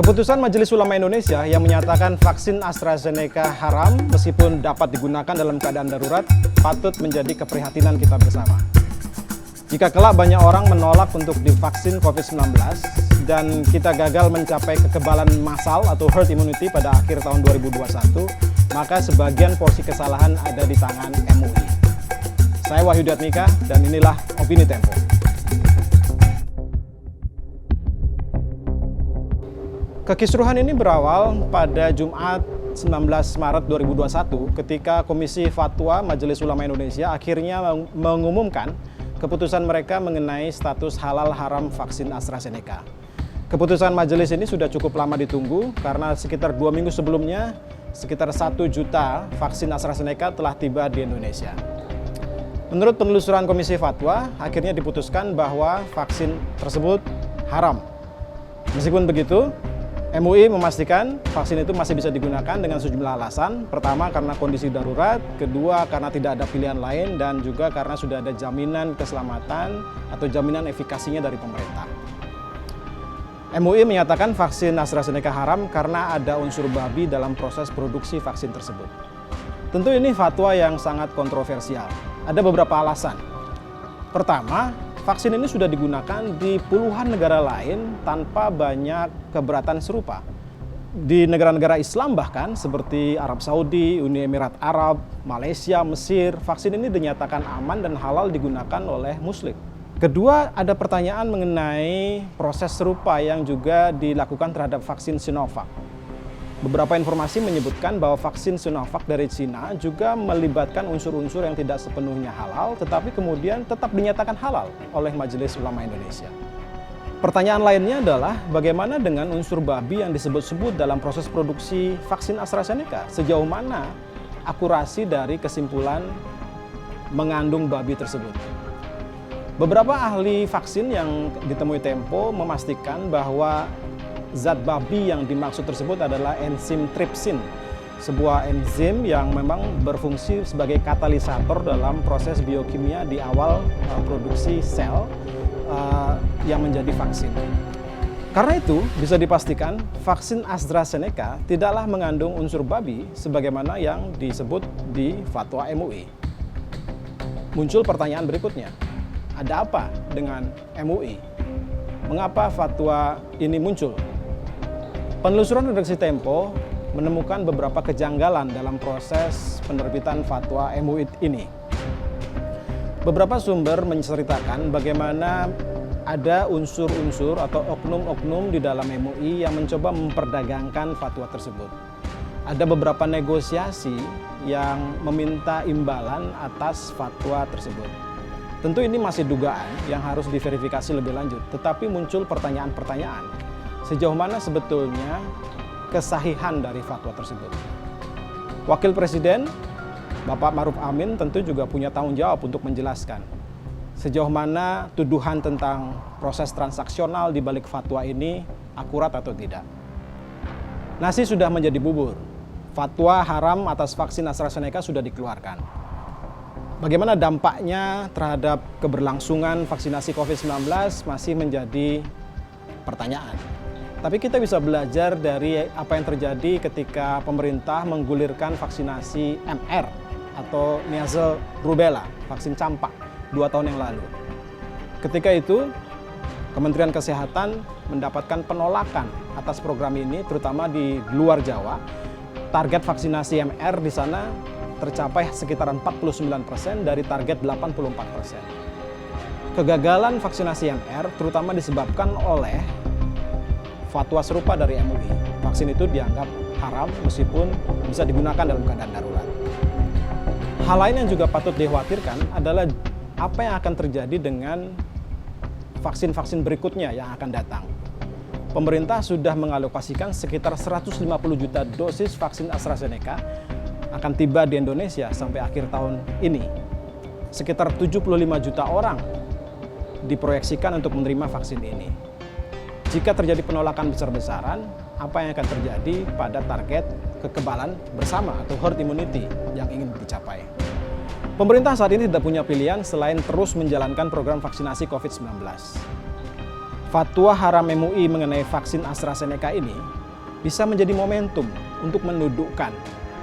Keputusan Majelis Ulama Indonesia yang menyatakan vaksin AstraZeneca haram meskipun dapat digunakan dalam keadaan darurat patut menjadi keprihatinan kita bersama. Jika kelak banyak orang menolak untuk divaksin COVID-19 dan kita gagal mencapai kekebalan massal atau herd immunity pada akhir tahun 2021, maka sebagian porsi kesalahan ada di tangan MUI. Saya Wahyu Diatmika dan inilah Opini Tempo. Kekisruhan ini berawal pada Jumat 19 Maret 2021 ketika Komisi Fatwa Majelis Ulama Indonesia akhirnya mengumumkan keputusan mereka mengenai status halal haram vaksin AstraZeneca. Keputusan majelis ini sudah cukup lama ditunggu karena sekitar 2 minggu sebelumnya sekitar 1 juta vaksin AstraZeneca telah tiba di Indonesia. Menurut penelusuran Komisi Fatwa, akhirnya diputuskan bahwa vaksin tersebut haram. Meskipun begitu, MUI memastikan vaksin itu masih bisa digunakan dengan sejumlah alasan. Pertama, karena kondisi darurat. Kedua, karena tidak ada pilihan lain. Dan juga karena sudah ada jaminan keselamatan atau jaminan efikasinya dari pemerintah. MUI menyatakan vaksin AstraZeneca haram karena ada unsur babi dalam proses produksi vaksin tersebut. Tentu ini fatwa yang sangat kontroversial. Ada beberapa alasan. Pertama, vaksin ini sudah digunakan di puluhan negara lain tanpa banyak keberatan serupa. Di negara-negara Islam bahkan seperti Arab Saudi, Uni Emirat Arab, Malaysia, Mesir, vaksin ini dinyatakan aman dan halal digunakan oleh Muslim. Kedua, ada pertanyaan mengenai proses serupa yang juga dilakukan terhadap vaksin Sinovac. Beberapa informasi menyebutkan bahwa vaksin Sinovac dari Cina juga melibatkan unsur-unsur yang tidak sepenuhnya halal, tetapi kemudian tetap dinyatakan halal oleh Majelis Ulama Indonesia. Pertanyaan lainnya adalah bagaimana dengan unsur babi yang disebut-sebut dalam proses produksi vaksin AstraZeneca? Sejauh mana akurasi dari kesimpulan mengandung babi tersebut? Beberapa ahli vaksin yang ditemui Tempo memastikan bahwa zat babi yang dimaksud tersebut adalah enzim tripsin, sebuah enzim yang memang berfungsi sebagai katalisator dalam proses biokimia di awal produksi sel yang menjadi vaksin. Karena itu, bisa dipastikan vaksin AstraZeneca tidaklah mengandung unsur babi sebagaimana yang disebut di fatwa MUI. Muncul pertanyaan berikutnya, ada apa dengan MUI? Mengapa fatwa ini muncul? Penelusuran redaksi Tempo menemukan beberapa kejanggalan dalam proses penerbitan fatwa MUI ini. Beberapa sumber menceritakan bagaimana ada unsur-unsur atau oknum-oknum di dalam MUI yang mencoba memperdagangkan fatwa tersebut. Ada beberapa negosiasi yang meminta imbalan atas fatwa tersebut. Tentu ini masih dugaan yang harus diverifikasi lebih lanjut, tetapi muncul pertanyaan-pertanyaan. Sejauh mana sebetulnya kesahihan dari fatwa tersebut? Wakil Presiden, Bapak Maruf Amin tentu juga punya tanggung jawab untuk menjelaskan sejauh mana tuduhan tentang proses transaksional di balik fatwa ini akurat atau tidak. Nasi sudah menjadi bubur. Fatwa haram atas vaksin AstraZeneca sudah dikeluarkan. Bagaimana dampaknya terhadap keberlangsungan vaksinasi COVID-19 masih menjadi pertanyaan. Tapi kita bisa belajar dari apa yang terjadi ketika pemerintah menggulirkan vaksinasi MR atau measles rubella, vaksin campak 2 tahun yang lalu. Ketika itu, Kementerian Kesehatan mendapatkan penolakan atas program ini, terutama di luar Jawa. Target vaksinasi MR di sana tercapai sekitaran 49% dari target 84%. Kegagalan vaksinasi MR terutama disebabkan oleh fatwa serupa dari MUI. Vaksin itu dianggap haram meskipun bisa digunakan dalam keadaan darurat. Hal lain yang juga patut dikhawatirkan adalah apa yang akan terjadi dengan vaksin-vaksin berikutnya yang akan datang. Pemerintah sudah mengalokasikan sekitar 150 juta dosis vaksin AstraZeneca akan tiba di Indonesia sampai akhir tahun ini. Sekitar 75 juta orang diproyeksikan untuk menerima vaksin ini. Jika terjadi penolakan besar-besaran, apa yang akan terjadi pada target kekebalan bersama atau herd immunity yang ingin dicapai? Pemerintah saat ini tidak punya pilihan selain terus menjalankan program vaksinasi COVID-19. Fatwa haram MUI mengenai vaksin AstraZeneca ini bisa menjadi momentum untuk mendudukkan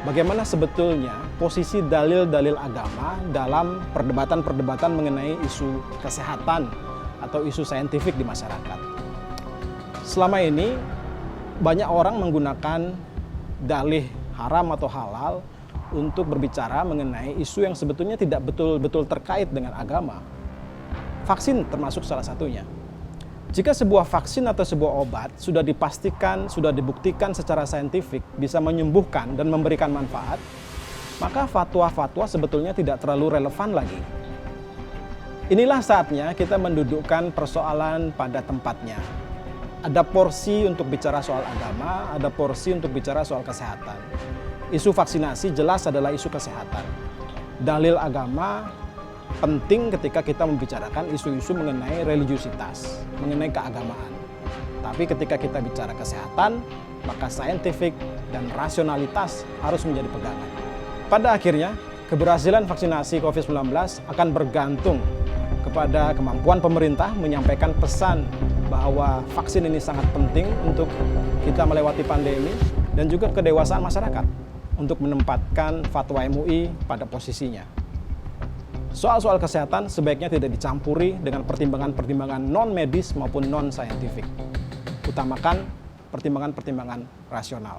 bagaimana sebetulnya posisi dalil-dalil agama dalam perdebatan-perdebatan mengenai isu kesehatan atau isu saintifik di masyarakat. Selama ini banyak orang menggunakan dalih haram atau halal untuk berbicara mengenai isu yang sebetulnya tidak betul-betul terkait dengan agama. Vaksin termasuk salah satunya. Jika sebuah vaksin atau sebuah obat sudah dipastikan, sudah dibuktikan secara saintifik bisa menyembuhkan dan memberikan manfaat, maka fatwa-fatwa sebetulnya tidak terlalu relevan lagi. Inilah saatnya kita mendudukkan persoalan pada tempatnya. Ada porsi untuk bicara soal agama, ada porsi untuk bicara soal kesehatan. Isu vaksinasi jelas adalah isu kesehatan. Dalil agama penting ketika kita membicarakan isu-isu mengenai religiusitas, mengenai keagamaan. Tapi ketika kita bicara kesehatan, maka saintifik dan rasionalitas harus menjadi pegangan. Pada akhirnya, keberhasilan vaksinasi COVID-19 akan bergantung kepada kemampuan pemerintah menyampaikan pesan bahwa vaksin ini sangat penting untuk kita melewati pandemi dan juga kedewasaan masyarakat untuk menempatkan fatwa MUI pada posisinya. Soal-soal kesehatan sebaiknya tidak dicampuri dengan pertimbangan-pertimbangan non-medis maupun non-saintifik. Utamakan pertimbangan-pertimbangan rasional.